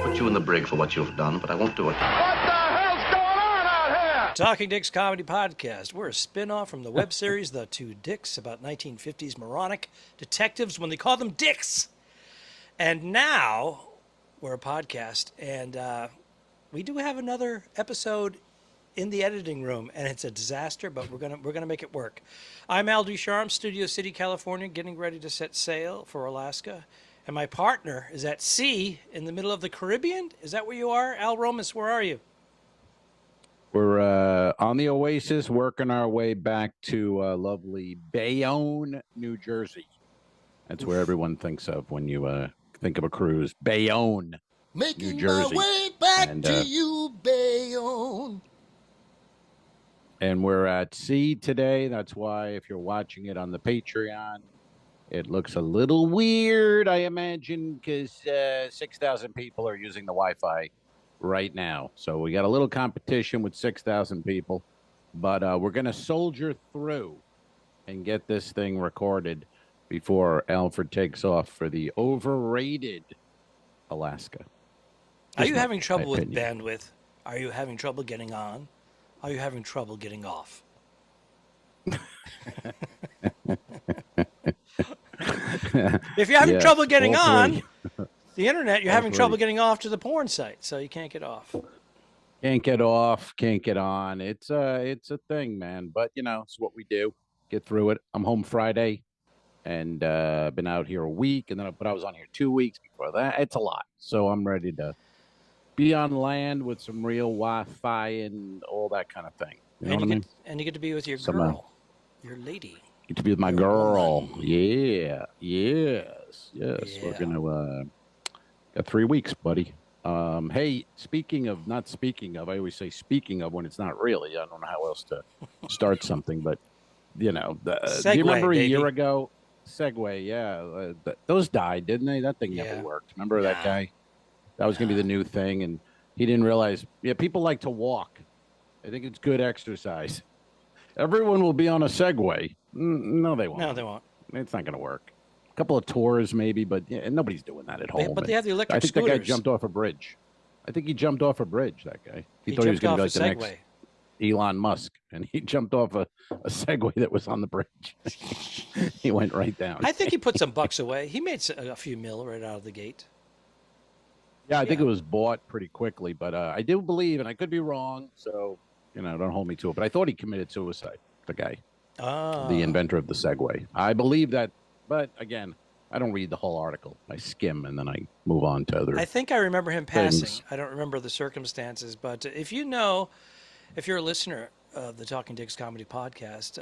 Put you in the brig for what you've done, but I won't do it. What the hell's going on out here? Talking Dicks Comedy Podcast. We're a spin-off from the web series The Two Dicks about 1950s moronic detectives when they call them dicks. And now we're a podcast, and we do have another episode in the editing room, and it's a disaster, but we're gonna make it work. I'm Al Ducharme, Studio City, California, getting ready to set sail for Alaska. And my partner is at sea in the middle of the Caribbean. Is that where you are? Al Romas, where are you? We're on the Oasis, working our way back to lovely Bayonne, New Jersey. That's where everyone thinks of when you think of a cruise. Bayonne, Making New Jersey. my way back And, to you, Bayonne. And we're at sea today. That's why if you're watching it on the Patreon, it looks a little weird, I imagine, because 6,000 people are using the Wi-Fi right now. So we got a little competition with 6,000 people. But we're going to soldier through and get this thing recorded before Alfred takes off for the overrated Alaska. Are you having trouble with bandwidth? Are you having trouble getting on? Are you having trouble getting off? If you're having trouble getting on the internet, you're having trouble getting off to the porn site, so you can't get off. Can't get off, can't get on. It's a thing, man. But you know, it's what we do. Get through it. I'm home Friday, and been out here a week, and then I was on here 2 weeks before that. It's a lot, so I'm ready to be on land with some real Wi-Fi and all that kind of thing. You know what I mean? And you get to be with your girl, your lady. Get to be with my girl. Woman. Yeah. Yes. Yeah. We're gonna got 3 weeks, buddy. Hey, speaking of, I always say speaking of when it's not really. I don't know how else to start something, but you know, do you remember a year ago? Segway, yeah. Those died, didn't they? That thing never worked. Remember that guy? That was gonna be the new thing, and he didn't realize. Yeah, people like to walk. I think it's good exercise. Everyone will be on a Segway. No, they won't. No, they won't. It's not going to work. A couple of tours, maybe, but nobody's doing that at home. But they have the electric I think scooters. that guy jumped off a bridge. I think he jumped off a bridge, that guy. He thought he was jumped going to be like off the a next Segway. Elon Musk, and he jumped off a Segway that was on the bridge. He went right down. I think he put some bucks away. He made a few mil right out of the gate. Yeah, I think it was bought pretty quickly, but I do believe, and I could be wrong, so, don't hold me to it, but I thought he committed suicide, the guy. The inventor of the Segway. I believe that, but again, I don't read the whole article. I skim and then I move on to other I think I remember him passing. things. I don't remember the circumstances, but if you're a listener of the Talking Dicks Comedy Podcast,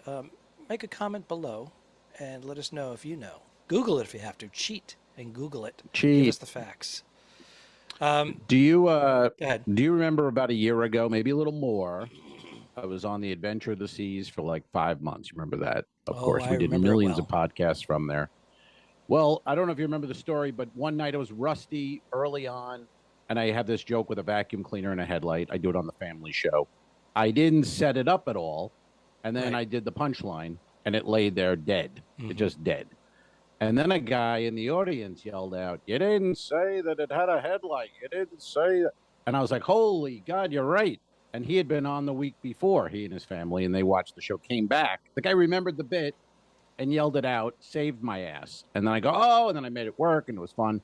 make a comment below and let us know if you know. Google it if you have to. Cheat and Google it. Give us the facts. Do you Go ahead. Do you remember about a year ago, maybe a little more? I was on the Adventure of the Seas for like 5 months. You remember that? Of course, we did millions of podcasts from there. Well, I don't know if you remember the story, but one night I was rusty early on, and I have this joke with a vacuum cleaner and a headlight. I do it on the family show. I didn't set it up at all, and then I did the punchline, and it lay there dead. It just dead. And then a guy in the audience yelled out, "You didn't say that it had a headlight. You didn't say that." And I was like, holy God, you're right. And he had been on the week before, he and his family, and they watched the show, came back. The guy remembered the bit and yelled it out, saved my ass. And then I go, oh, and then I made it work, and it was fun.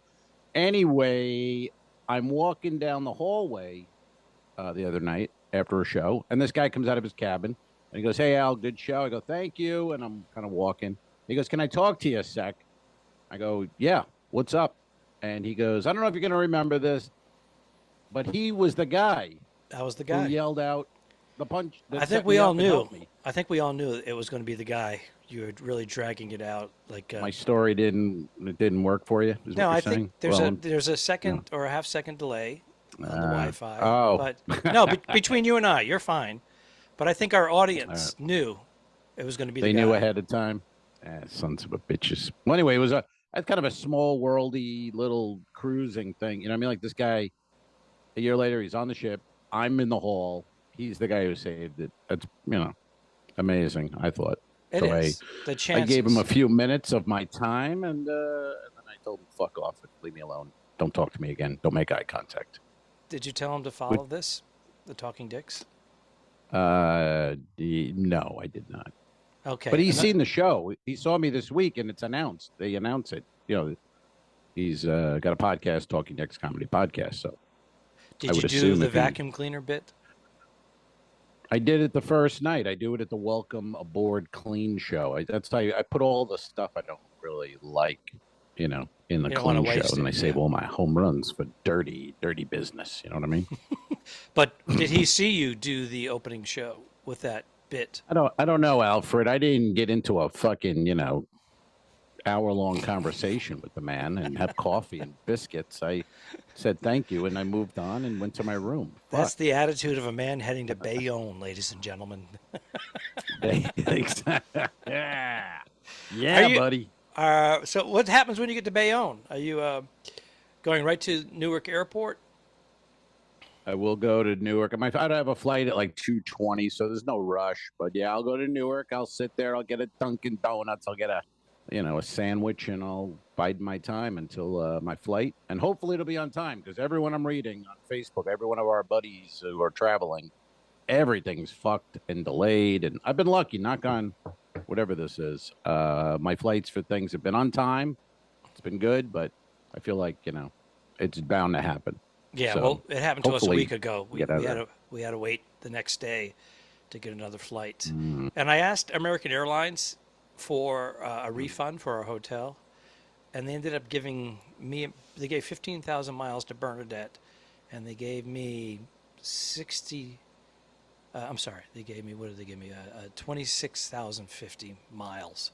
Anyway, I'm walking down the hallway the other night after a show, and this guy comes out of his cabin, and he goes, "Hey, Al, good show." I go, "Thank you," and I'm kind of walking. He goes, "Can I talk to you a sec?" I go, "Yeah, what's up?" And he goes, "I don't know if you're going to remember this, but he was the guy." That was the guy who yelled out the punch. I think we all knew. I think we all knew it was going to be the guy. You were really dragging it out. Like my story didn't work for you. No, I think there's a second or a half second delay on the Wi-Fi. Oh, but no, between you and I, you're fine. But I think our audience knew it was going to be. They the guy. knew ahead of time. Sons of a bitches. Well, anyway, it was that's kind of a small worldy little cruising thing. You know what I mean? Like this guy. A year later, he's on the ship. I'm in the hall. He's the guy who saved it. That's amazing. I thought. It So is. The I chances. gave him a few minutes of my time, and then I told him, fuck off and leave me alone. Don't talk to me again. Don't make eye contact. Did you tell him to follow this? The Talking Dicks? No, I did not. Okay. But he's seen the show. He saw me this week, and it's announced. They announce it. He's got a podcast, Talking Dicks Comedy Podcast. So, did you do the vacuum cleaner bit? I did it the first night. I do it at the Welcome Aboard Clean show. That's how I put all the stuff I don't really like, in the clean show, and I save all my home runs for dirty business. You know what I mean? But did he see you do the opening show with that bit? I don't know, Alfred. I didn't get into a fucking hour-long conversation with the man and have coffee and biscuits. I said thank you, and I moved on and went to my room. That's the attitude of a man heading to Bayonne, ladies and gentlemen. Yeah, buddy. So what happens when you get to Bayonne? Are you going right to Newark Airport? I will go to Newark. I have a flight at like 2:20, so there's no rush. But yeah, I'll go to Newark. I'll sit there. I'll get a Dunkin' Donuts. I'll get a sandwich, and I'll bide my time until my flight. And hopefully it'll be on time, because everyone I'm reading on Facebook, every one of our buddies who are traveling, everything's fucked and delayed. And I've been lucky, knock on whatever this is. My flights for things have been on time. It's been good, but I feel like, it's bound to happen. Yeah, So, well, it happened to us a week ago. We get had to wait the next day to get another flight. Mm. And I asked American Airlines for a refund for our hotel, and they ended up giving me, they gave 15,000 miles to Bernadette, and they gave me 26,050 miles.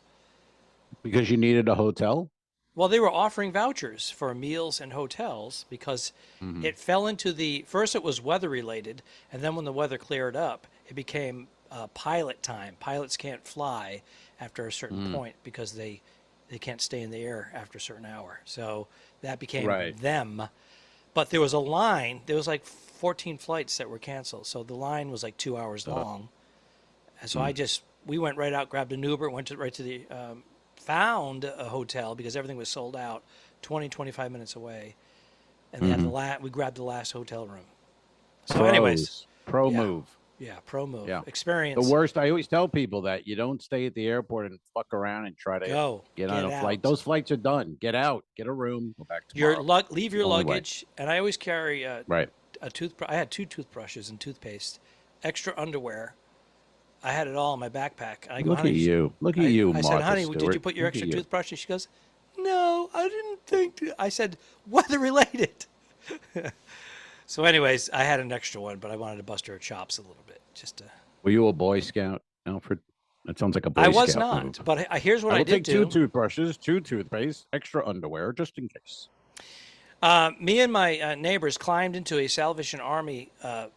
Because you needed a hotel? Well, they were offering vouchers for meals and hotels because it fell into first it was weather related, and then when the weather cleared up, it became pilot time. Pilots can't fly after a certain point because they can't stay in the air after a certain hour. So that became them. But there was a line. There was like 14 flights that were canceled. So the line was like 2 hours long. And so we went right out, grabbed an Uber, went right to the, found a hotel because everything was sold out 25 minutes away. And they had we grabbed the last hotel room. So move. Yeah, pro move. Yeah. Experience. The worst, I always tell people that you don't stay at the airport and fuck around and try to get on a flight. Those flights are done. Get out, get a room, go back tomorrow. Leave your luggage. And I always carry a toothbrush. I had 2 toothbrushes and toothpaste, extra underwear. I had it all in my backpack. And I go, Look at you, I Martha said, honey, Stewart. did you put your extra toothbrush? And she goes, no, I didn't think to. I said, weather related. So anyways, I had an extra one, but I wanted to bust her chops a little bit. Were you a Boy Scout, Alfred? That sounds like a Boy Scout. I was not, move. but here's what I did take do. 2 toothbrushes, 2 toothpaste, extra underwear, just in case. Me and my neighbors climbed into a Salvation Army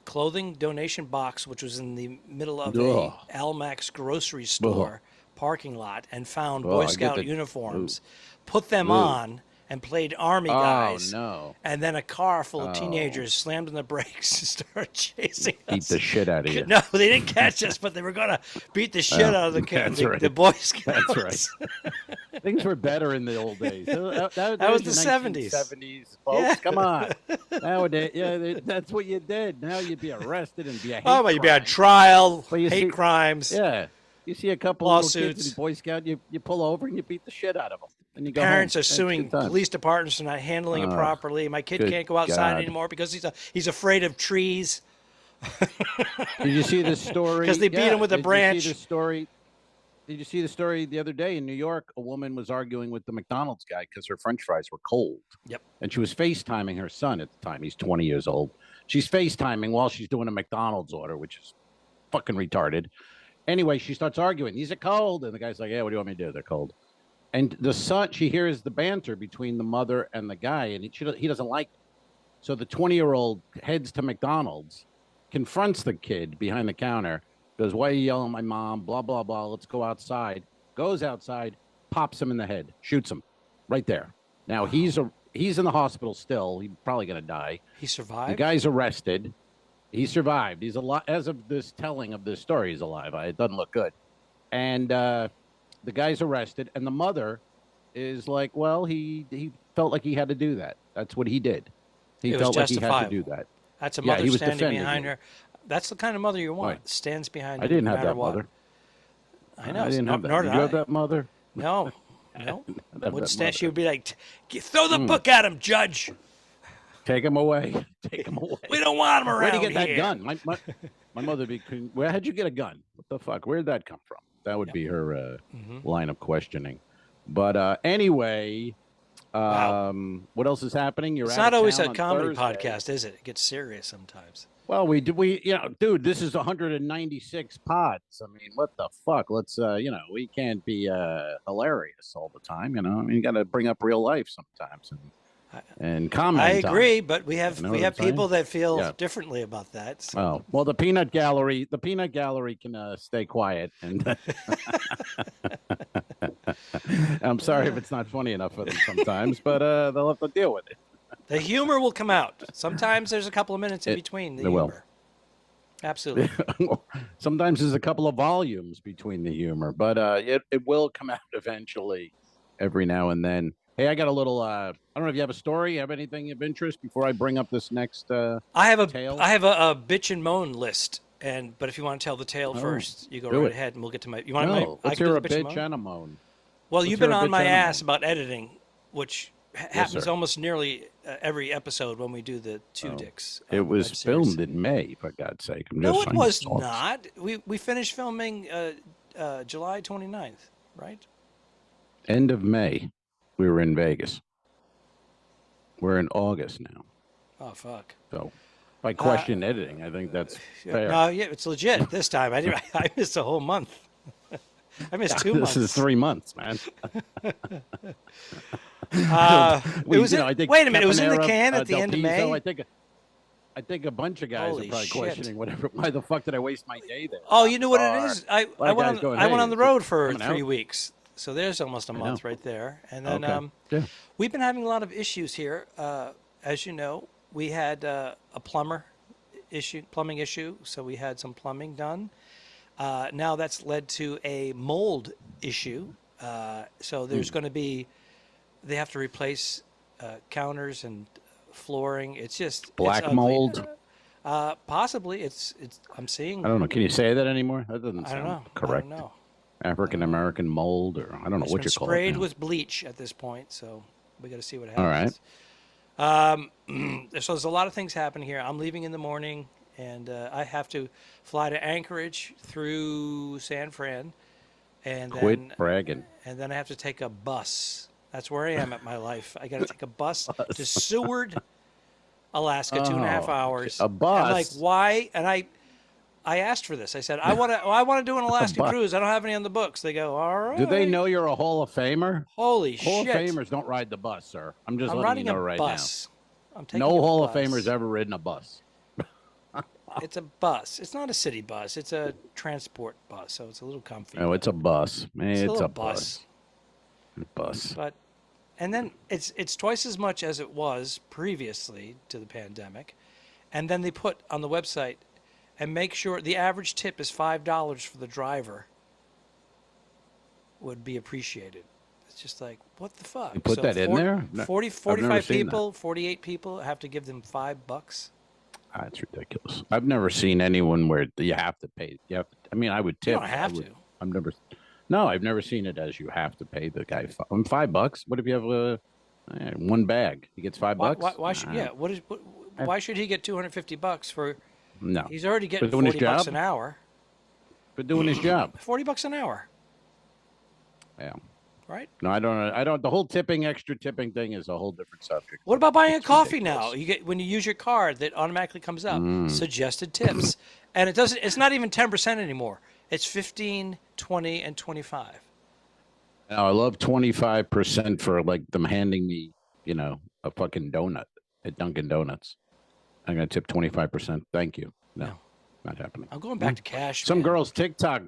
clothing donation box, which was in the middle of a Almax grocery store parking lot, and found Boy Scout uniforms, put them on, and played Army guys. Oh, no. And then a car full of teenagers slammed on the brakes and started chasing us. Beat the shit out of you. No, they didn't catch us, but they were going to beat the shit out of the Boy Scouts. That's right. Things were better in the old days. That was the 70s. 70s, folks. Yeah. Come on. Nowadays, that's what you did. Now you'd be arrested and be a hate crime. You'd be on trial, hate crimes. Yeah. You see a couple of little kids in the Boy Scout, you pull over and you beat the shit out of them. And you go Parents home. are suing police departments for not handling it properly. My kid can't go outside anymore because he's afraid of trees. Did you see this story? Because they beat him with a branch. Did you see the story the other day in New York? A woman was arguing with the McDonald's guy because her French fries were cold. Yep. And she was FaceTiming her son at the time. He's 20 years old. She's FaceTiming while she's doing a McDonald's order, which is fucking retarded. Anyway, she starts arguing. These are cold. And the guy's like, yeah, what do you want me to do? They're cold. And the son, she hears the banter between the mother and the guy, and he doesn't like it. So the 20-year-old heads to McDonald's, confronts the kid behind the counter, goes, why are you yelling at my mom? Blah, blah, blah. Let's go outside. Goes outside, pops him in the head, shoots him right there. Now, he's in the hospital still. He's probably going to die. He survived? The guy's arrested. He survived. He's alive. As of this telling of this story, he's alive. It doesn't look good. And the guy's arrested, and the mother is like, well, he felt like he had to do that. That's what he did. He It was felt like he had to justifiable. do that. That's a Yeah, mother he was standing defending behind you. her. That's the kind of mother you want. Right. Stands behind I you didn't no have matter that what. mother. I know. I didn't have that. Nor Did did you I. have that mother? No. Have Would that stand, she mother. would be like, throw the book at him, Judge. Take him away. Take him away. We don't want him around Where'd you get that here. gun? My mother would be, where how'd you get a gun? What the fuck? Where'd that come from? That would be her line of questioning. But anyway, Wow. what else is happening? It's not always a comedy podcast, is it? It gets serious sometimes. Well, dude, this is 196 pods. I mean, what the fuck? Let's, we can't be hilarious all the time. I mean, you got to bring up real life sometimes and comment. I agree, but we have people saying? that feel differently about that. So. Oh, well, the peanut gallery can stay quiet. And I'm sorry if it's not funny enough for them sometimes, but they'll have to deal with it. The humor will come out. Sometimes there's a couple of minutes in between the humor. Will. Absolutely. Sometimes there's a couple of volumes between the humor, but it will come out eventually every now and then. Hey, I got a little, I don't know if you have a story, you have anything of interest before I bring up this next I have a tale? I have a bitch and moan list, but if you want to tell the tale first, you go right ahead and we'll get to my, you want to let's hear a bitch and a moan. Well, you've been on my ass about editing, which happens almost nearly every episode when we do the Two Dicks. It was filmed in May, for God's sake. No, it was not. We finished filming July 29th, right? End of May. We were in Vegas. We're in August now. Oh, fuck. So if I question editing, I think that's fair. No, yeah, it's legit this time. I missed a whole month. I missed 2 months. This is 3 months, man. Wait a minute. It was in the can at the end of May? I think a bunch of guys are probably questioning why the fuck did I waste my day there? Oh, you know what it is? I went on the road for 3 weeks. So there's almost a month right there. And then we've been having a lot of issues here. As you know, we had a plumbing issue. So we had some plumbing done. Now that's led to a mold issue. So there's going to be, they have to replace counters and flooring. It's just black mold. Possibly. It's. I'm seeing. I don't know. Can you say that anymore? That doesn't sound correct. I don't know. African American mold, or I don't know what you call it. Sprayed with bleach at this point, so we got to see what happens. All right. So there's a lot of things happening here. I'm leaving in the morning, and I have to fly to Anchorage through San Fran, and quit bragging. And then I have to take a bus. That's where I am at my life. I got to take a bus to Seward, Alaska, 2.5 hours. A bus. And like, why? And I asked for this. I said, I want to do an Alaska cruise. I don't have any on the books. They go, all right. Do they know you're a Hall of Famer? Holy Hall shit. Hall of Famers don't ride the bus, sir. I'm just letting you know right bus. now. I'm taking no a Hall bus. of Famers ever ridden a bus. It's a bus. It's not a city bus. It's a transport bus, so it's a little comfy. Oh, it's a bus. It's a bus. Bus. But, and then it's twice as much as it was previously to the pandemic. And then they put on the website, and make sure the average tip is $5 for the driver would be appreciated. It's just like, what the fuck? You put that in there? 45 people, 48 people have to give them $5. That's ridiculous. I've never seen anyone where you have to pay. I mean, I would tip. You don't have to. I've never seen it as you have to pay the guy $5. What if you have one bag? He gets $5. Why should he get $250 for? No, he's already getting $40 an hour. For doing his job. $40 an hour. Yeah. Right? No, I don't. The whole extra tipping thing is a whole different subject. What about buying a coffee now? You get when you use your card, that automatically comes up suggested tips, and it doesn't. It's not even 10% anymore. It's 15, 20, and 25. Now I love 25% for like them handing me, a fucking donut at Dunkin' Donuts. I'm gonna tip 25%. Thank you. No, not happening. I'm going back to cash. Some girl's TikTok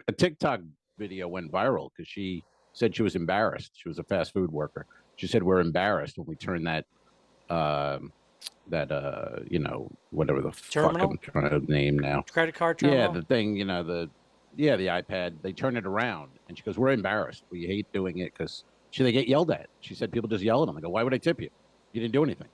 video went viral because she said she was embarrassed. She was a fast food worker. She said we're embarrassed when we turn that whatever the terminal? fuck I'm trying to name now. Credit card terminal. Yeah, the thing, Yeah, the iPad. They turn it around, and she goes, "We're embarrassed. We hate doing it because they get yelled at." She said, "People just yell at them." I go, "Why would I tip you? You didn't do anything.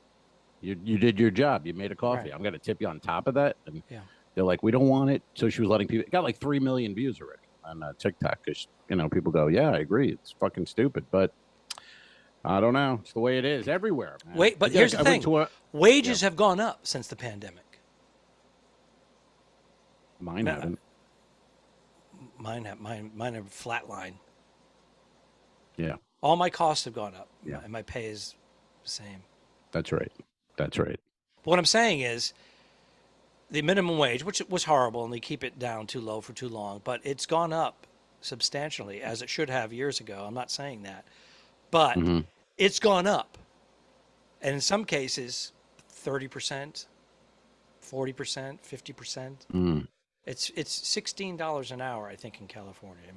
You did your job. You made a coffee. Right. I'm going to tip you on top of that." And Yeah. they're like, "We don't want it." So she was letting people. It got like 3 million views already on TikTok because people go, "Yeah, I agree. It's fucking stupid," but I don't know. It's the way it is everywhere, man. Wait, but here's the thing: wages have gone up since the pandemic. Mine haven't. Mine have flatline. Yeah. All my costs have gone up. Yeah. And my pay is the same. That's right. That's right. But what I'm saying is the minimum wage, which was horrible, and they keep it down too low for too long, but it's gone up substantially, as it should have years ago. I'm not saying that. But it's gone up. And in some cases, 30%, 40%, 50%. It's $16 an hour, I think, in California,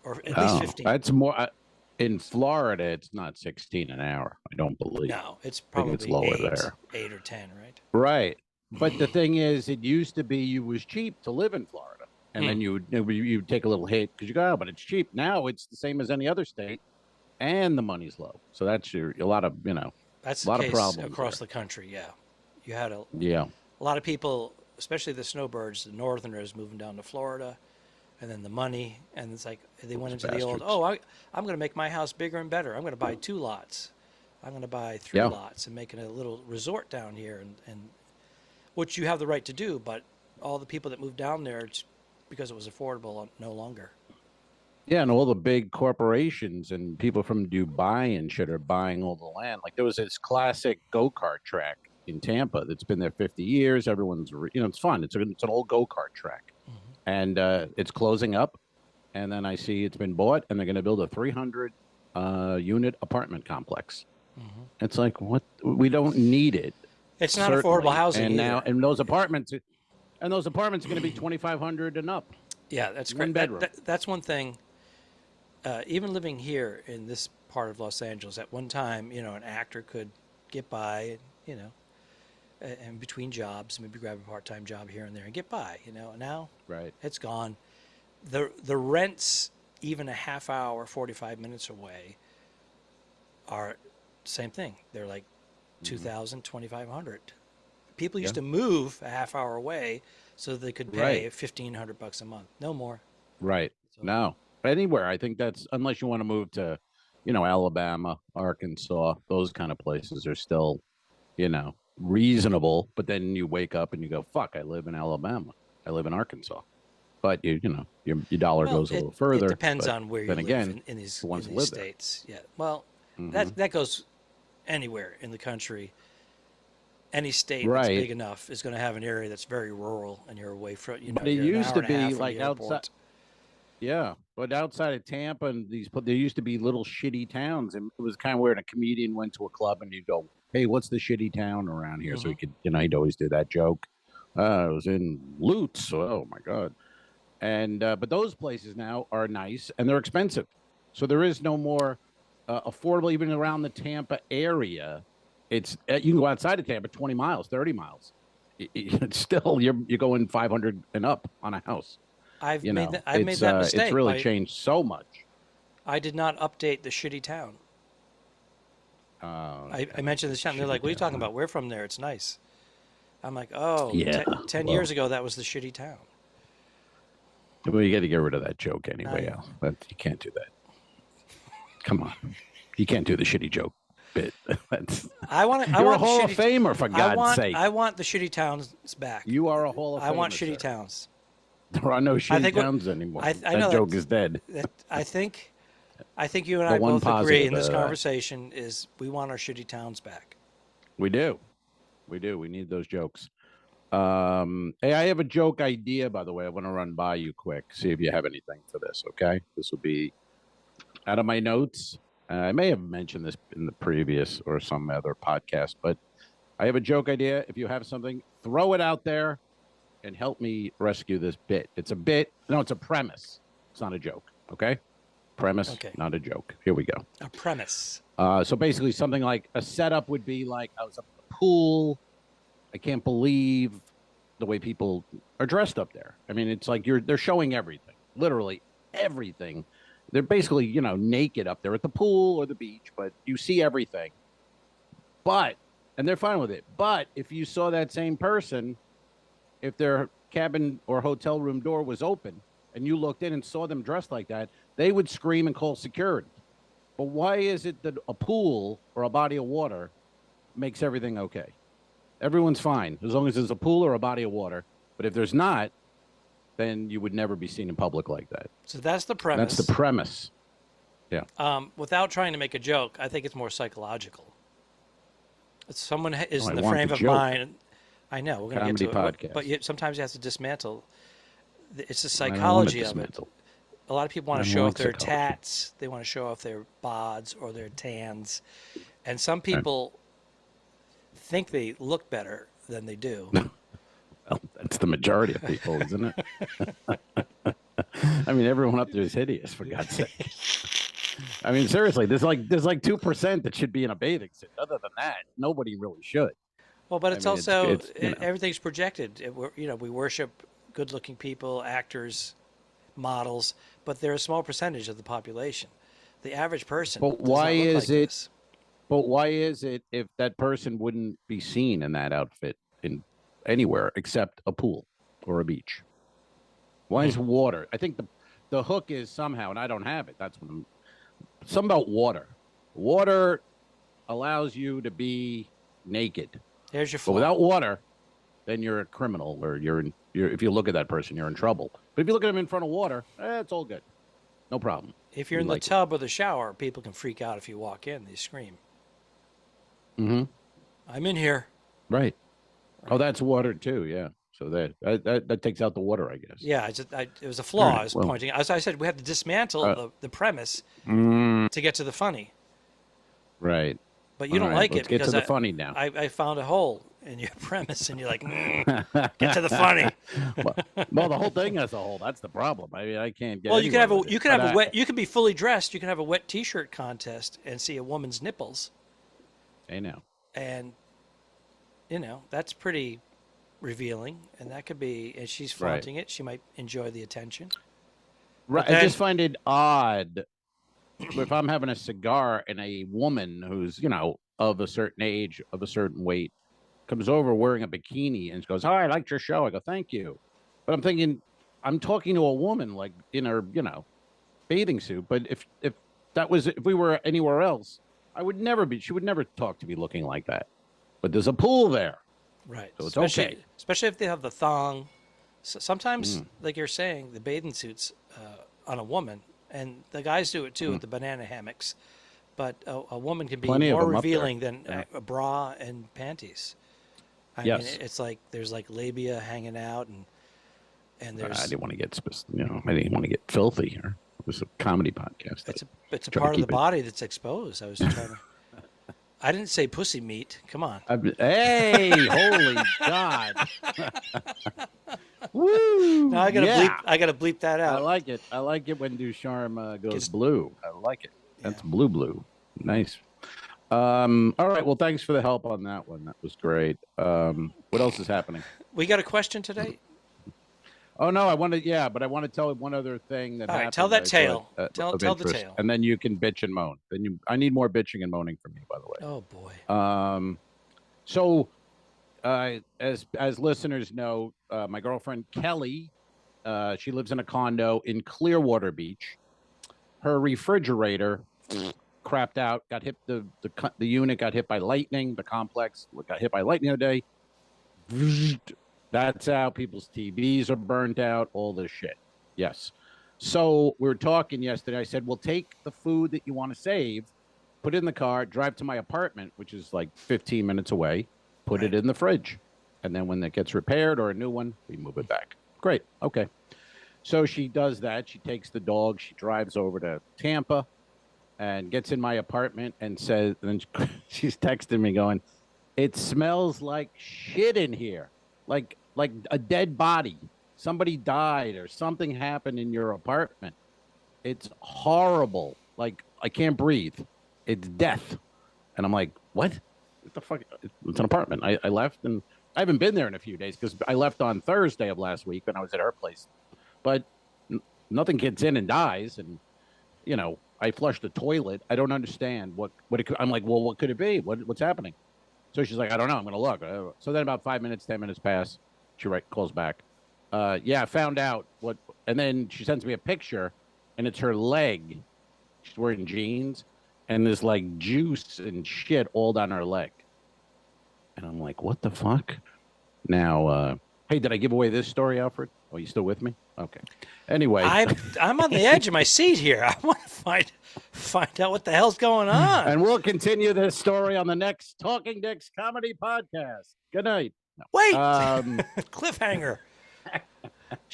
or at least 15. That's more. In Florida, it's not 16 an hour. I don't believe. No, it's probably lower there. 8 or 10, right? Right. But the thing is, it used to be it was cheap to live in Florida, and then you would take a little hit because you go, "Oh, but it's cheap." Now it's the same as any other state, and the money's low. So that's a lot of That's a lot the of case problems across there. the country. Yeah, you had a lot of people, especially the snowbirds, the northerners, moving down to Florida, and then the money, and it's like they went into the old. Oh, I'm going to make my house bigger and better. I'm going to buy 2 lots. I'm going to buy 3 lots and making a little resort down here, and which you have the right to do. But all the people that moved down there, because it was affordable, no longer. Yeah, and all the big corporations and people from Dubai and shit are buying all the land. Like there was this classic go-kart track in Tampa that's been there 50 years. Everyone's, it's fun. It's an old go-kart track. And it's closing up. And then I see it's been bought, and they're going to build a 300 unit apartment complex. It's like, what? We don't need it. It's not affordable housing and either. now, and those apartments are going to be 2,500 and up. Yeah, that's One great. bedroom. That's one thing. Even living here in this part of Los Angeles, at one time, an actor could get by, and between jobs, maybe grab a part-time job here and there and get by, Now, it's gone. The rents, even a half hour, 45 minutes away, are same thing. They're like $2,000, $2,500. People used to move a half hour away so they could pay $1,500 a month. No more. Right. So, no. Anywhere. I think that's, unless you want to move to, Alabama, Arkansas, those kind of places are still, reasonable. But then you wake up and you go, fuck, I live in Alabama. I live in Arkansas. But your dollar goes a little further. It depends on where you live in these states. There. Yeah. Well, that goes anywhere in the country. Any state that's big enough is going to have an area that's very rural, and you're away from, But it used to be like outside. Yeah, but outside of Tampa and there used to be little shitty towns, and it was kind of where a comedian went to a club and you'd go, "Hey, what's the shitty town around here?" So he could, he'd always do that joke. I was in Lutz. Oh my God. And but those places now are nice and they're expensive, so there is no more affordable even around the Tampa area. It's you can go outside of Tampa 20 miles, 30 miles. It's still you're going 500 and up on a house. I've made that mistake. It's really changed so much. I did not update the shitty town. I mentioned this town. They're like, "What are you talking about? We're from there. It's nice." I'm like, "Oh, yeah. 10 years ago, that was the shitty town." Well, you got to get rid of that joke anyway, Al. But you can't do that. Come on, you can't do the shitty joke bit. I want You're a Hall of Famer, for God's sake. I want the shitty towns back. You are a Hall of Famer. I want shitty towns. There are no shitty towns anymore. That joke is dead. I think you and I both agree in this conversation is we want our shitty towns back. We do. We need those jokes. Hey, I have a joke idea, by the way. I want to run by you quick, see if you have anything for this, okay? This will be out of my notes. I may have mentioned this in the previous or some other podcast, but I have a joke idea. If you have something, throw it out there and help me rescue this bit. It's a bit. No, it's a premise. It's not a joke, okay? Premise, not a joke. Here we go. A premise. So basically something like a setup would be like I was up at the pool. I can't believe the way people are dressed up there. I mean, it's like they're showing everything, literally everything. They're basically, naked up there at the pool or the beach, but you see everything. And they're fine with it. But if you saw that same person, if their cabin or hotel room door was open and you looked in and saw them dressed like that, they would scream and call security. But why is it that a pool or a body of water makes everything okay? Everyone's fine as long as there's a pool or a body of water. But if there's not, then you would never be seen in public like that. So that's the premise. That's the premise. Yeah. Without trying to make a joke, I think it's more psychological. If someone is in the frame of joke. mind. I know we're going to get to podcast. it, but sometimes you have to dismantle. It's the psychology of it. A lot of people want to show off their tats. They want to show off their bods or their tans, and some people think they look better than they do. Well, that's the majority of people, isn't it? I mean, everyone up there is hideous, for God's sake. I mean, seriously, there's like 2% that should be in a bathing suit. Other than that, nobody really should. Well, but it's also everything's projected. We worship good-looking people, actors, models, but they're a small percentage of the population. The average person. But why is it? But why is it if that person wouldn't be seen in that outfit in anywhere except a pool or a beach? Why is water? I think the hook is somehow, and I don't have it. That's what something about water. Water allows you to be naked. There's your But without water, then you're a criminal, or if you look at that person, you're in trouble. But if you look at them in front of water, it's all good. No problem. If you're in the tub or the shower, people can freak out if you walk in. They scream. Mm-hmm. I'm in here. Right. Oh, that's water too. Yeah. So that takes out the water, I guess. Yeah. It was a flaw. I was pointing. As I said, we have to dismantle the premise to get to the funny. Right. But you don't like it because get to the funny now. I found a hole in your premise, and you're like, get to the funny. well, the whole thing has a hole. That's the problem. I mean, I can't get. Well, you can be fully dressed. You can have a wet T-shirt contest and see a woman's nipples. I know. And that's pretty revealing, and that could be. And she's flaunting it. She might enjoy the attention. Right. I just find it odd. If I'm having a cigar and a woman who's, of a certain age, of a certain weight, comes over wearing a bikini and goes, "Oh, I liked your show." I go, "Thank you." But I'm thinking, I'm talking to a woman like in her, bathing suit. But if we were anywhere else, she would never talk to me looking like that. But there's a pool there. Right. So it's okay. Especially if they have the thong. So sometimes, like you're saying, the bathing suits on a woman. And the guys do it too with the banana hammocks, but a woman can be more revealing than a bra and panties. I mean, it's like there's like labia hanging out, and there's. I didn't want to get, I didn't want to get filthy here. It was a comedy podcast. It's a part of the body that's exposed. I was trying to. I didn't say pussy meat. Come on. Hey, holy God. Woo! No, I gotta bleep that out. I like it. I like it when Ducharme goes blue. I like it. That's blue. Nice. All right. Well, thanks for the help on that one. That was great. What else is happening? We got a question today. Oh no, I want to tell one other thing that happened. Tell that tale. Tell the tale. And then you can bitch and moan. I need more bitching and moaning from you, by the way. Oh boy. So, as listeners know, my girlfriend Kelly, she lives in a condo in Clearwater Beach. Her refrigerator crapped out. Got hit. The unit got hit by lightning. The complex got hit by lightning the other day. That's how people's TVs are burnt out. All this shit. Yes. So we were talking yesterday. I said, "Well, take the food that you want to save, put it in the car, drive to my apartment, which is like 15 minutes away." Put it in the fridge. And then when it gets repaired or a new one, we move it back. Great. Okay. So she does that. She takes the dog. She drives over to Tampa and gets in my apartment and says, and then she's texting me going, "It smells like shit in here. Like a dead body. Somebody died or something happened in your apartment. It's horrible. Like, I can't breathe. It's death." And I'm like, "What? What the fuck?" It's an apartment. I left and I haven't been there in a few days because I left on Thursday of last week when I was at her place. But nothing gets in and dies. And, I flushed the toilet. I don't understand what it could. I'm like, well, what could it be? What's happening? So she's like, I don't know. I'm going to look. So then about 5 minutes, 10 minutes pass. She calls back. Yeah, I found out what. And then she sends me a picture, and it's her leg. She's wearing jeans, and there's like juice and shit all down her leg. And I'm like, what the fuck? Now, hey, did I give away this story, Alfred? Oh, you still with me? Okay. Anyway, I'm on the edge of my seat here. I want to find out what the hell's going on. And we'll continue this story on the next Talking Dicks Comedy Podcast. Good night. No. Wait, cliffhanger.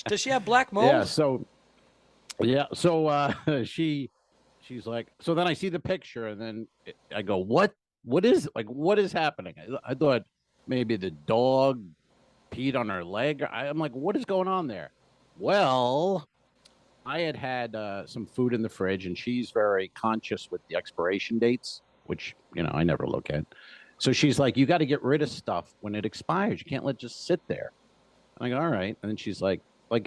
Does she have black mold? Yeah. So she's like. So then I see the picture, and then I go, what is happening? I thought maybe the dog peed on her leg. I'm like, what is going on there? Well, I had some food in the fridge, and she's very conscious with the expiration dates, which, I never look at. So she's like, you got to get rid of stuff when it expires. You can't let it just sit there. I'm like, all right. And then she's like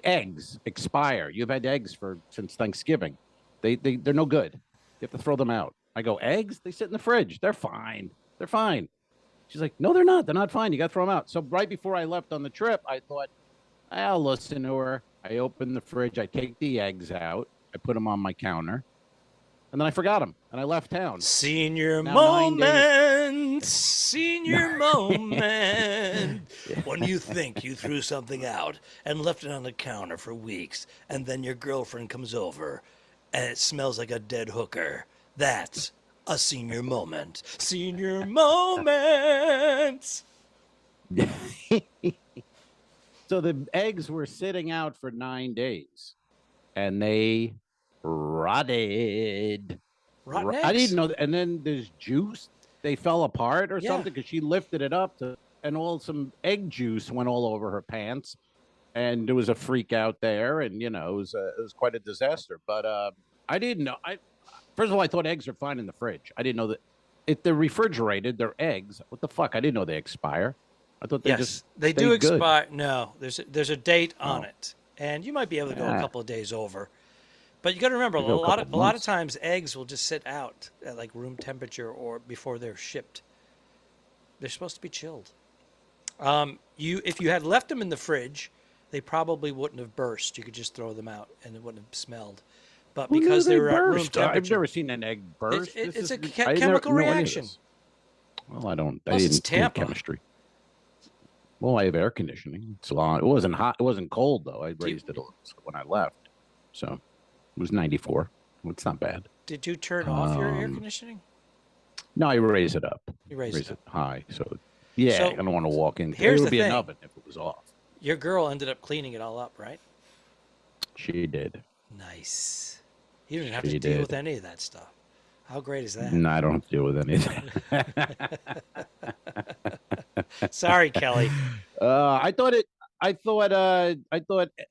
eggs expire. You've had eggs since Thanksgiving. They're no good. You have to throw them out. I go, eggs? They sit in the fridge. They're fine. They're fine. She's like, no, they're not. They're not fine. You got to throw them out. So right before I left on the trip, I thought, I'll listen to her. I open the fridge. I take the eggs out. I put them on my counter. And then I forgot them. And I left town. Senior moment. Senior moment. When you think you threw something out and left it on the counter for weeks, and then your girlfriend comes over and it smells like a dead hooker. That's a senior moment. Senior moment. So the eggs were sitting out for 9 days, and they rotted. Rotten eggs? I didn't know. And then there's juice. They fell apart or something because she lifted it up and some egg juice went all over her pants, and there was a freak out there, and it was quite a disaster. But I didn't know. First of all, I thought eggs are fine in the fridge. I didn't know that if they're refrigerated, they're eggs. What the fuck? I didn't know they expire. I thought they do expire. No, there's a date on it, and you might be able to go a couple of days over. But you got to remember, a lot of times eggs will just sit out at like room temperature or before they're shipped. They're supposed to be chilled. If you had left them in the fridge, they probably wouldn't have burst. You could just throw them out, and it wouldn't have smelled. But because they were at room temperature, I've never seen an egg burst. It's a chemical reaction. Well, I didn't do chemistry. Well, I have air conditioning. It's long. It wasn't hot. It wasn't cold though. I raised it when I left, so it was 94. It's not bad. Did you turn off your air conditioning? No, I raised it up. You raised it high. So I don't want to walk in. Here's it would be thing. an oven if it was off. Your girl ended up cleaning it all up, right? She did. Nice. You didn't have to deal with any of that stuff. How great is that? No, I don't have to deal with any of that. Sorry, Kelly. I thought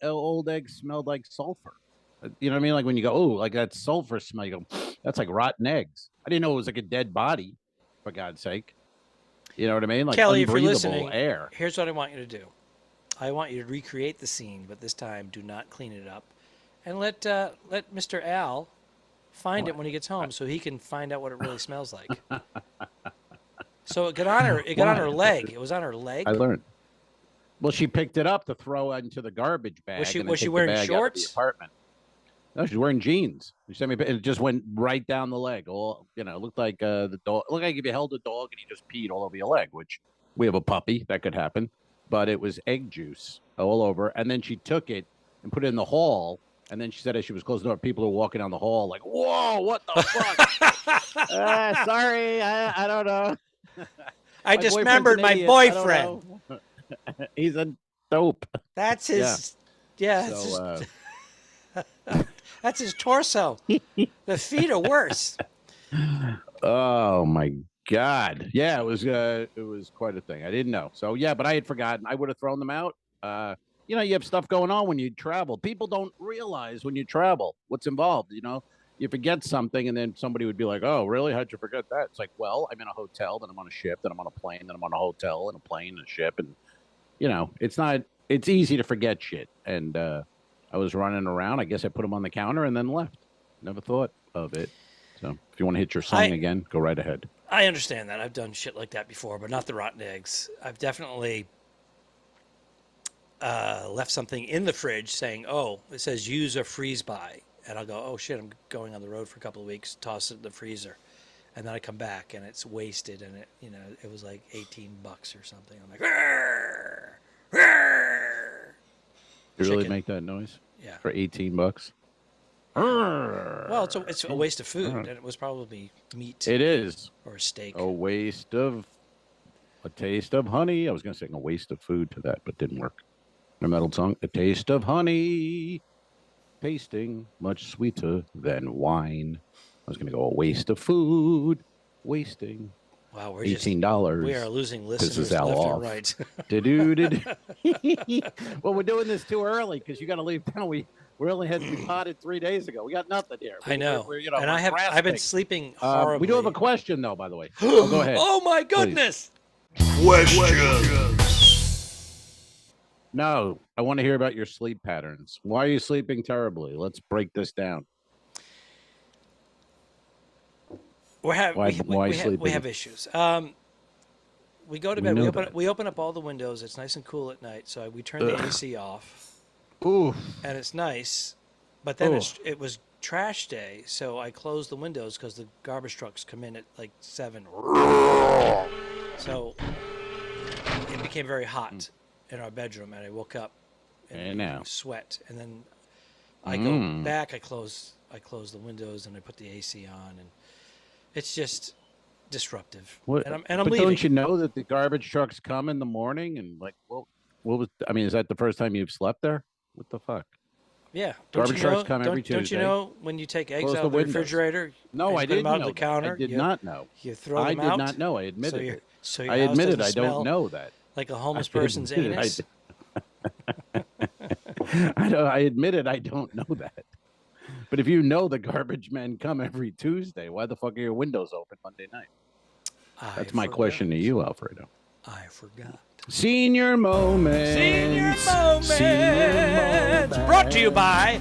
old eggs smelled like sulfur. You know what I mean? Like when you go, oh, like that sulfur smell, you go, that's like rotten eggs. I didn't know it was like a dead body, for God's sake. You know what I mean? Like Kelly, if you're listening, air. Here's what I want you to do. I want you to recreate the scene, but this time do not clean it up. And let Mr. Al find it when he gets home so he can find out what it really smells like. So it got on her leg. It was on her leg. I learned. Well, she picked it up to throw into the garbage bag. Was she wearing shorts? The apartment. No, she's wearing jeans. She sent me. It just went right down the leg. All it looked like the dog. Looked like if you held a dog and he just peed all over your leg. Which we have a puppy, that could happen. But it was egg juice all over. And then she took it and put it in the hall. And then she said as she was closing the door, people were walking down the hall like, "Whoa, what the fuck?" Sorry, I don't know. I dismembered my boyfriend. He's a dope. That's his. Yeah. That's his torso. The feet are worse. Oh my God! Yeah, it was quite a thing. I didn't know. So yeah, but I had forgotten. I would have thrown them out. You have stuff going on when you travel. People don't realize when you travel what's involved. You forget something, and then somebody would be like, "Oh, really? How'd you forget that?" It's like, well, I'm in a hotel, then I'm on a ship, then I'm on a plane, then I'm on a hotel and a plane and a ship, and it's easy to forget shit. And I was running around. I guess I put them on the counter and then left. Never thought of it. So if you want to hit your song again, go right ahead. I understand that. I've done shit like that before, but not the rotten eggs. I've definitely left something in the fridge saying, oh, it says use or freeze by. And I'll go, oh, shit, I'm going on the road for a couple of weeks, toss it in the freezer. And then I come back and it's wasted and it was like $18 or something. I'm like, "Rrr, rrr." You really make that noise? Yeah. For $18? Well, it's a waste of food, and it was probably meat. It is. Or a steak. A taste of honey. I was going to sing a waste of food to that, but didn't work. Remember that old song? A taste of honey, tasting much sweeter than wine. I was going to go a waste of food, wasting. Wow, we're $18. We are losing listeners Al left off. and right. Well, we're doing this too early because you got to leave town. We only had to be potted 3 days ago. We got nothing here. I know. And I've been sleeping horribly. We do have a question though, by the way. Go ahead. Oh my goodness! Question. No, I want to hear about your sleep patterns. Why are you sleeping terribly? Let's break this down. We have issues. We go to bed. We open up all the windows. It's nice and cool at night. So we turn the AC off. Ooh. And it's nice, but then it was trash day, so I closed the windows because the garbage trucks come in at like 7. So it became very hot in our bedroom, and I woke up and sweat, and then I go back. I close the windows, and I put the AC on, and it's just disruptive. What? And I'm but leaving. Don't you know that the garbage trucks come in the morning and like, what was? I mean, is that the first time you've slept there? What the fuck? Yeah. Garbage trucks come every Tuesday. Don't you know when you take eggs Close out of the refrigerator? No, I didn't know. Out know the counter, I did not know. You throw them out? I did not know. I admitted it. So I admitted I don't know that. Like a homeless person's anus? I admitted I don't know that. But if you know the garbage men come every Tuesday, why the fuck are your windows open Monday night? That's my question to you, Alfredo. I forgot. Senior moments. Senior moments. Brought to you by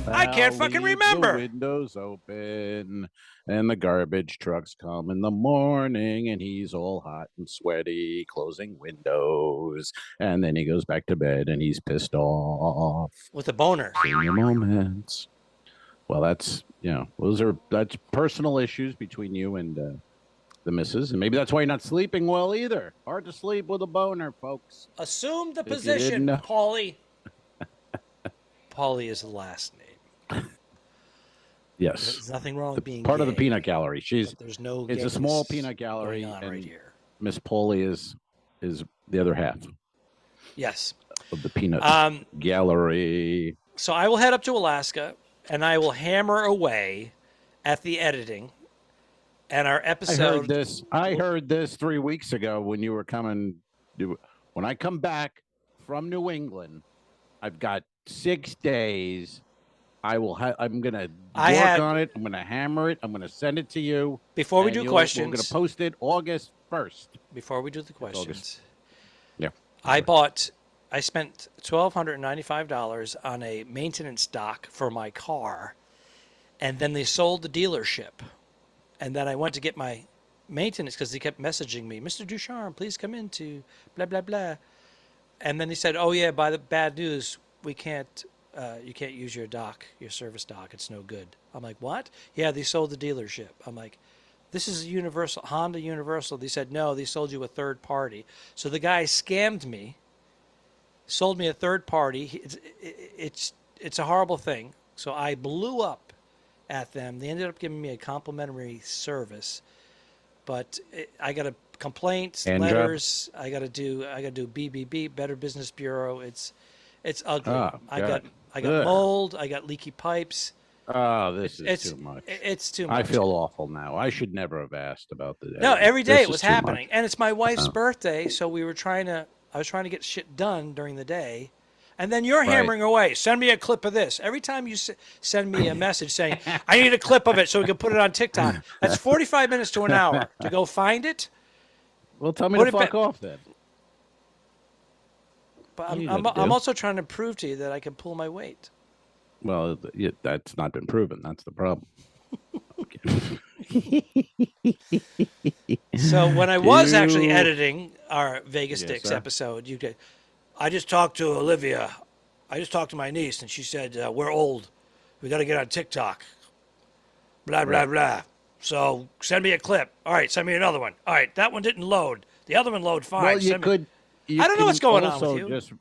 I can't fucking remember. The windows open and the garbage trucks come in the morning and he's all hot and sweaty closing windows and then he goes back to bed and he's pissed off with a boner. Senior moments. Well, that's that's personal issues between you and the missus, and maybe that's why you're not sleeping well either. Hard to sleep with a boner, folks. Assume the position, Paulie. Paulie is the last name. Yes. There's nothing wrong with being part gay, of the peanut gallery. There's no. It's a small peanut gallery, going on and right here. Miss Paulie is the other half. Yes. Of the peanut gallery. So I will head up to Alaska, and I will hammer away at the editing. And our episode. I heard this 3 weeks ago when you were coming. When I come back from New England, I've got 6 days. I'm gonna work on it. I'm gonna hammer it. I'm gonna send it to you. Before we do questions, we're gonna post it August 1st. Before we do the questions, yeah, I spent $1,295 on a maintenance dock for my car, and then they sold the dealership. And then I went to get my maintenance because they kept messaging me, Mr. Ducharme, please come in to blah, blah, blah. And then he said, oh, yeah, by the bad news, you can't use your service dock. It's no good. I'm like, what? Yeah, they sold the dealership. I'm like, this is Honda Universal. They said, no, they sold you a third party. So the guy scammed me, sold me a third party. It's a horrible thing. So I blew up at them. They ended up giving me a complimentary service, but I got a complaints, letters. I got to do BBB, Better Business Bureau. It's ugly. I got mold. I got leaky pipes. Oh, this is too much. It's too much. I feel awful now. I should never have asked about the. No, every day it was happening, and it's my wife's birthday, so I was trying to get shit done during the day. And then you're hammering away. Send me a clip of this. Every time you send me a message saying, I need a clip of it so we can put it on TikTok. That's 45 minutes to an hour to go find it. Well, tell me to fuck off then. But All you I'm gotta do. also trying to prove to you that I can pull my weight. Well, that's not been proven. That's the problem. So when I was actually editing our Vegas Yes, Dicks sir. episode, I just talked to Olivia. I just talked to my niece, and she said, we're old. We got to get on TikTok. Blah, blah, Right. blah. So send me a clip. All right, send me another one. All right, that one didn't load. The other one loaded fine. Well, you Send me- could. You I don't know can what's going on also with you.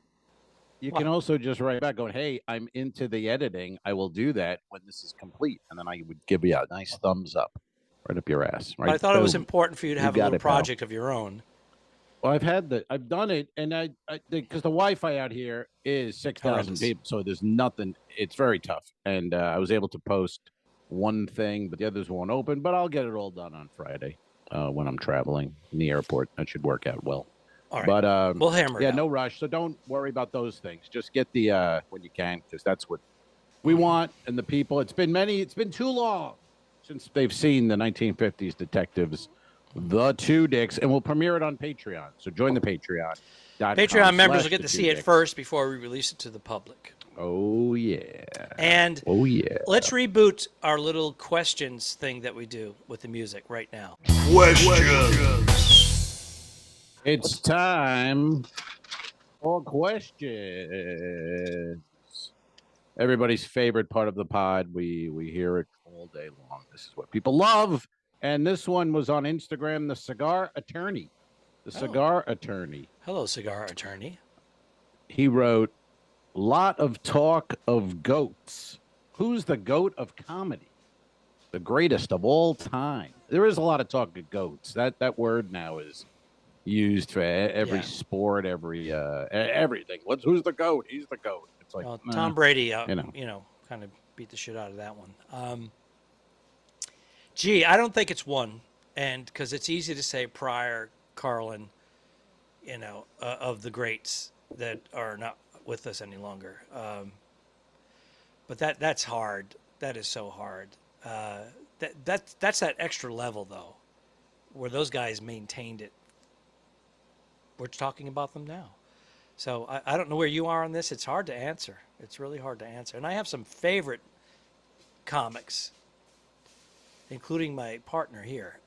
You What? can also just write back going, "Hey, I'm into the editing. I will do that when this is complete," and then I would give you a nice thumbs up, right up your ass. Right. But I thought it was Boom. important for you to You have a got little it, pal. project of your own. Well, I've done it, and because the Wi-Fi out here is 6,000 Horrendous. people, so there's nothing. It's very tough, and I was able to post one thing, but the others won't open. But I'll get it all done on Friday when I'm traveling in the airport. That should work out well. All right. But We'll hammer it yeah, out. no rush. So don't worry about those things. Just get the when you can, because that's what we want. And the people. It's been too long since they've seen the 1950s detectives. The Two Dicks, and we'll premiere it on Patreon. So join the Patreon. Patreon members will get to see it first before we release it to the public. Oh yeah. And oh yeah. let's reboot our little questions thing that we do with the music right now. Questions. It's time for questions. Everybody's favorite part of the pod. We hear it all day long. This is what people love. And this one was on Instagram, the Cigar Attorney. The Cigar Attorney. Hello, Cigar Attorney. He wrote, lot of talk of goats. Who's the goat of comedy? The greatest of all time. There is a lot of talk of goats. That word now is used for every sport, every everything. Who's the goat? He's the goat. It's like Tom Brady, kind of beat the shit out of that one. I don't think it's one, and because it's easy to say Pryor, Carlin, of the greats that are not with us any longer. But that's hard. That is so hard. That's that extra level though, where those guys maintained it. We're talking about them now. So I don't know where you are on this. It's hard to answer. It's really hard to answer. And I have some favorite comics, including my partner here.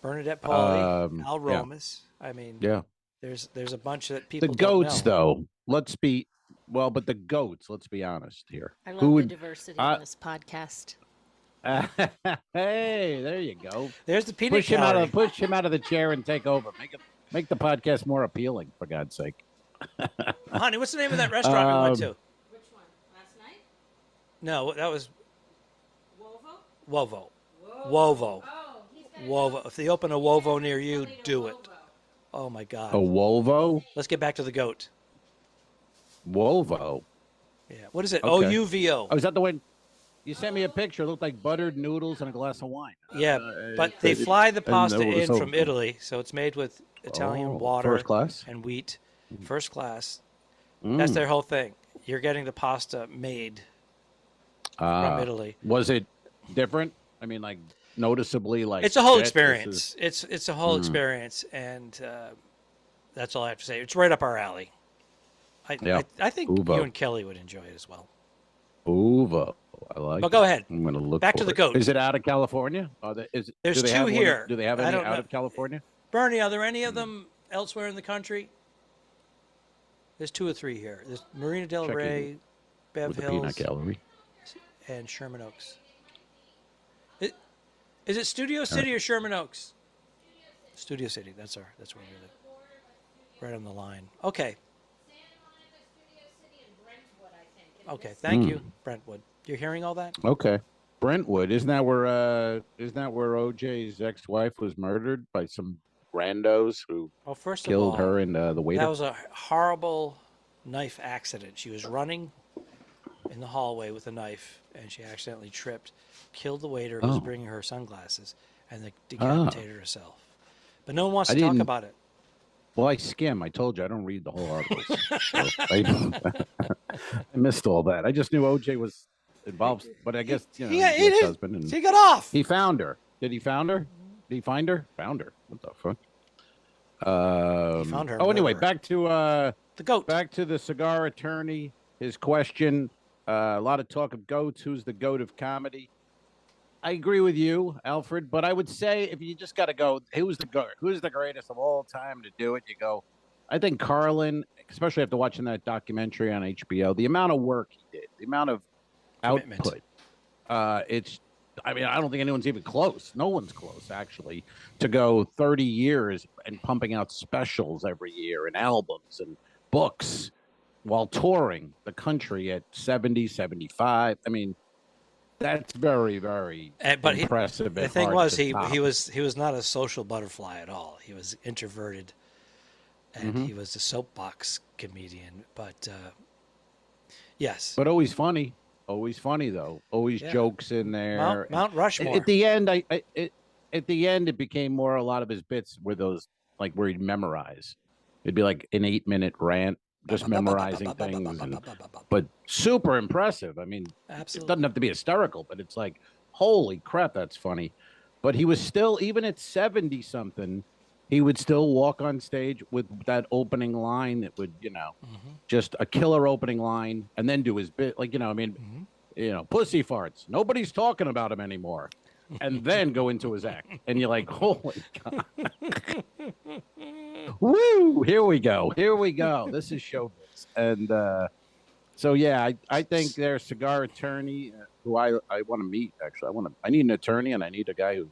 Bernadette Pauly, Al Romas. Yeah. I mean, there's a bunch that people the don't goats, know. though. Let's be honest here. I love the diversity on this podcast. Hey, there you go. There's the peanut gallery. Push him out of the chair and take over. Make the podcast more appealing, for God's sake. Honey, what's the name of that restaurant we went to? Which one? Last night? No, that was Wovo? Wovo. Oh, he's got Wovo. If they open a Wovo near you, do it. Oh my God. A Wolvo? Let's get back to the goat. Wolvo. Yeah. What is it? Okay. OUVO. Oh, is that the one? You sent me a picture. It looked like buttered noodles and a glass of wine. Yeah, but they fly the pasta in so- from Italy, so it's made with Italian water first class? and wheat. First class. That's their whole thing. You're getting the pasta made from Italy. Was it different? I mean, like noticeably, like It's a whole shit, experience. It's a whole experience, and that's all I have to say. It's right up our alley. I think Uvo. you and Kelly would enjoy it as well. Uvo. I like. But go ahead. I'm going to look. Back to for the it. goat. Is it out of California? There's do they two have one- here. Do they have I any don't out know. of California? Bernie, are there any of them elsewhere in the country? There's 2 or 3 here. There's Marina Del Checking Rey, Bev With the Hills, peanut gallery. and Sherman Oaks. Is it Studio City or Sherman Oaks? Studio City. That's where we live. Right on the line. Okay. Okay. Thank you, Brentwood. You're hearing all that? Okay. Brentwood, isn't that where OJ's ex-wife was murdered by some randos who First of killed all, her and the waiter? that was a horrible knife accident. She was running in the hallway with a knife, and she accidentally tripped, killed the waiter who was bringing her sunglasses, and then decapitated herself. But no one wants to talk about it. Well, I skim. I told you I don't read the whole articles. So I missed all that. I just knew OJ was involved, but I guess He husband. And he got off. he found her. Did he found her? Did he find her? Found her. What the fuck? found her Anyway, murderer. back to the goat. Back to the cigar attorney. His question. A lot of talk of goats. Who's the goat of comedy? I agree with you, Alfred. But I would say if you just got to go, who's the goat? Who's the greatest of all time to do it? You go. I think Carlin, especially after watching that documentary on HBO, the amount of work he did, the amount of Commitment. output. It's. I mean, I don't think anyone's even close. No one's close, actually, to go 30 years and pumping out specials every year and albums and books while touring the country at 70, 75. I mean, that's very, very impressive. The thing was, he was not a social butterfly at all. He was introverted, and he was a soapbox comedian. But yes, but always funny. Always funny though. Always jokes in there. Mount Rushmore. At the end, it became more a lot of his bits were those like where he'd memorize. It'd be like an 8-minute rant, just memorizing things, but super impressive. I mean, absolutely. It doesn't have to be hysterical, but it's like, holy crap, that's funny. But he was still, even at 70 something, he would still walk on stage with that opening line that would, just a killer opening line, and then do his bit, like, pussy farts. Nobody's talking about him anymore. And then go into his act. And you're like, holy God. Woo! Here we go. This is showbiz. And so, yeah, I think their cigar attorney, who I want to meet, actually. I need an attorney, and I need a guy who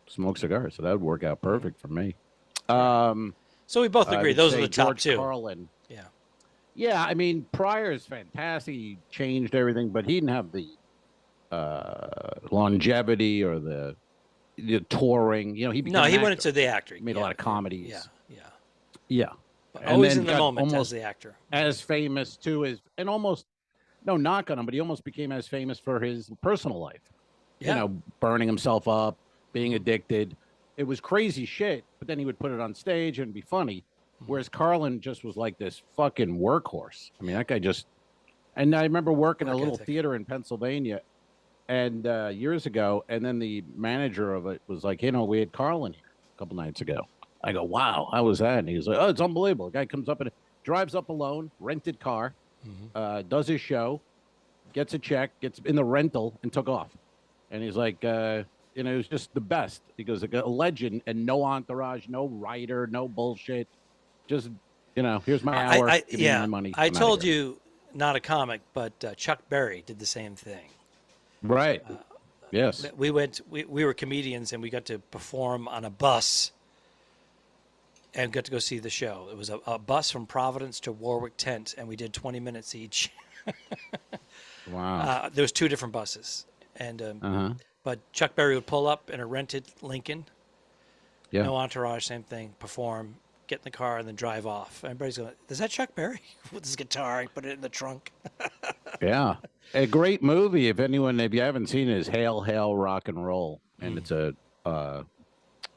smokes cigars. So that would work out perfect for me. So we both agree. Those are the top George two. Carlin. Yeah. Yeah, I mean, Pryor is fantastic. He changed everything, but he didn't have the longevity or the touring. He went into the actor. He made a lot of comedies. Yeah. But always in the moment as the actor. As famous too as, and almost no knock on him, but he almost became as famous for his personal life. Yeah. Burning himself up, being addicted. It was crazy shit, but then he would put it on stage and be funny. Whereas Carlin just was like this fucking workhorse. I mean, that guy just. And I remember working at a little theater in Pennsylvania, and years ago, and then the manager of it was like, we had Carlin here a couple nights ago. I go, wow, how was that? And he was like, oh, it's unbelievable. The guy comes up and drives up alone, rented car, does his show, gets a check, gets in the rental, and took off. And he's like, it was just the best. He goes, a legend, and no entourage, no writer, no bullshit. Just, here's my hour. Give me my money. I told you, not a comic, but Chuck Berry did the same thing. Right. Yes. We were comedians, and we got to perform on a bus and got to go see the show. It was a bus from Providence to Warwick Tent, and we did 20 minutes each. Wow. There was 2 different buses. And but Chuck Berry would pull up in a rented Lincoln. Yeah. No entourage, same thing, perform, get in the car, and then drive off. Everybody's going, is that Chuck Berry? With his guitar, he put it in the trunk. Yeah. A great movie, if you haven't seen it, is Hail, Hail, Rock and Roll. And it's a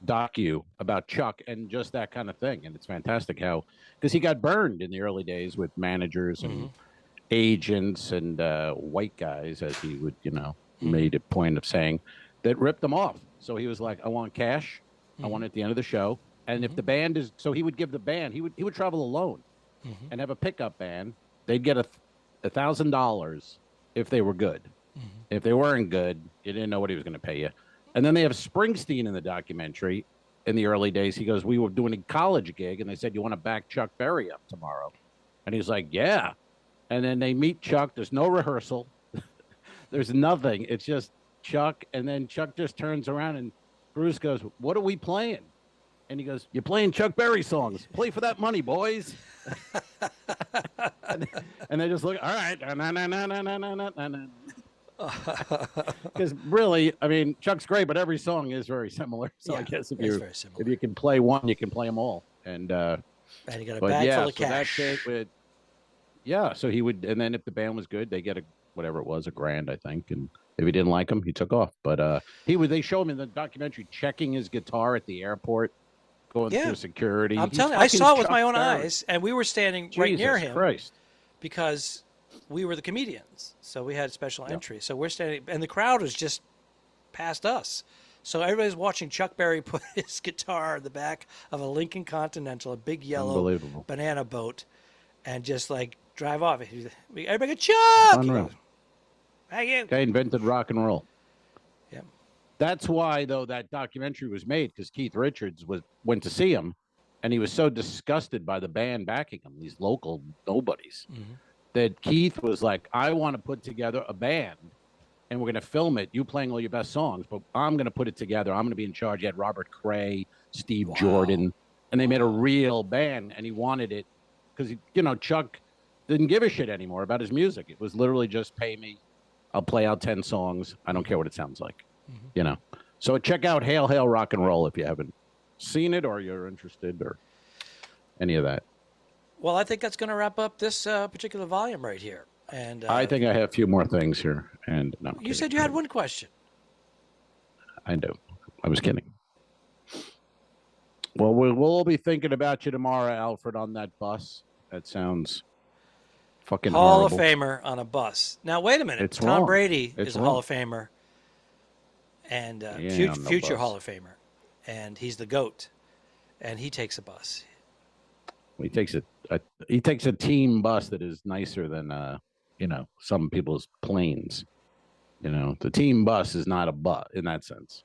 docu about Chuck and just that kind of thing. And it's fantastic because he got burned in the early days with managers and agents and white guys, as he would, made a point of saying, that ripped them off. So he was like, I want cash. I want it at the end of the show. And if the band is, so he would give the band, he would travel alone and have a pickup band. They'd get $1,000 if they were good. If they weren't good, you didn't know what he was going to pay you. And then they have Springsteen in the documentary. In the early days, he goes, we were doing a college gig, and they said, you want to back Chuck Berry up tomorrow? And he's like, yeah. And then they meet Chuck. There's no rehearsal. There's nothing. It's just Chuck. And then Chuck just turns around, and Bruce goes, what are we playing? And he goes, you're playing Chuck Berry songs. Play for that money, boys. and they just look, all right. Because really, I mean, Chuck's great, but every song is very similar. So I guess if you can play one, you can play them all. And you got a bag full of cash. That's it. Yeah, so he would, and then if the band was good, they get whatever it was, $1,000, I think. And if he didn't like him, he took off. But they show him in the documentary checking his guitar at the airport, going through security. I'm telling you, I saw it with my own eyes, and we were standing right near him. Christ. Because we were the comedians, so we had special entry. So we're standing, and the crowd was just past us. So everybody's watching Chuck Berry put his guitar in the back of a Lincoln Continental, a big yellow banana boat, and just like drive off. Everybody go, Chuck! Unreal. Thank you. Guy invented rock and roll. Yep. That's why, though, that documentary was made, because Keith Richards went to see him, and he was so disgusted by the band backing him, these local nobodies, that Keith was like, I want to put together a band, and we're going to film it, you playing all your best songs, but I'm going to put it together. I'm going to be in charge. He had Robert Cray, Steve Jordan, and they made a real band, and he wanted it because, Chuck didn't give a shit anymore about his music. It was literally just pay me. I'll play out 10 songs. I don't care what it sounds like, So check out Hail, Hail, Rock and Roll if you haven't seen it or you're interested or any of that. Well, I think that's going to wrap up this particular volume right here. And I think I have a few more things here. And no, you said you had one question. I do. I was kidding. Well, we'll all be thinking about you tomorrow, Alfred, on that bus. That sounds fucking Hall horrible. of Famer on a bus. Now, wait a minute. It's Tom wrong. Brady It's is a wrong. Hall of Famer and future Hall of Famer. And he's the GOAT. And he takes a bus. He takes a team bus that is nicer than some people's planes. The team bus is not a bus in that sense.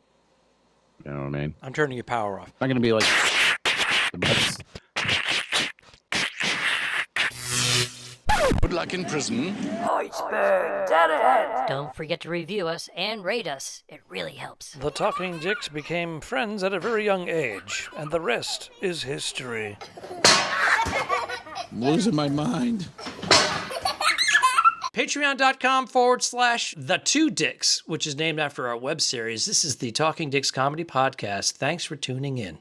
You know what I mean? I'm turning your power off. Not going to be like the bus. Good luck in prison. Don't forget to review us and rate us. It really helps. The Talking Dicks became friends at a very young age, and the rest is history. I'm losing my mind. Patreon.com/The Two Dicks, which is named after our web series. This is the Talking Dicks Comedy Podcast. Thanks for tuning in.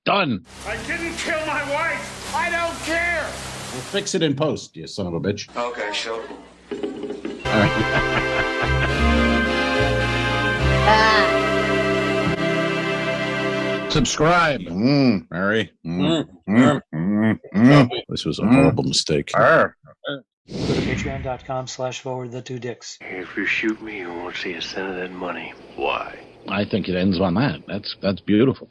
Done. I didn't kill my wife. I don't care. We'll fix it in post, you son of a bitch. Okay, sure. All right. Subscribe. Mary. This was a horrible mistake. Go to patreon.com/The Two Dicks. If you shoot me, you won't see a cent of that money. Why? I think it ends on that. That's beautiful.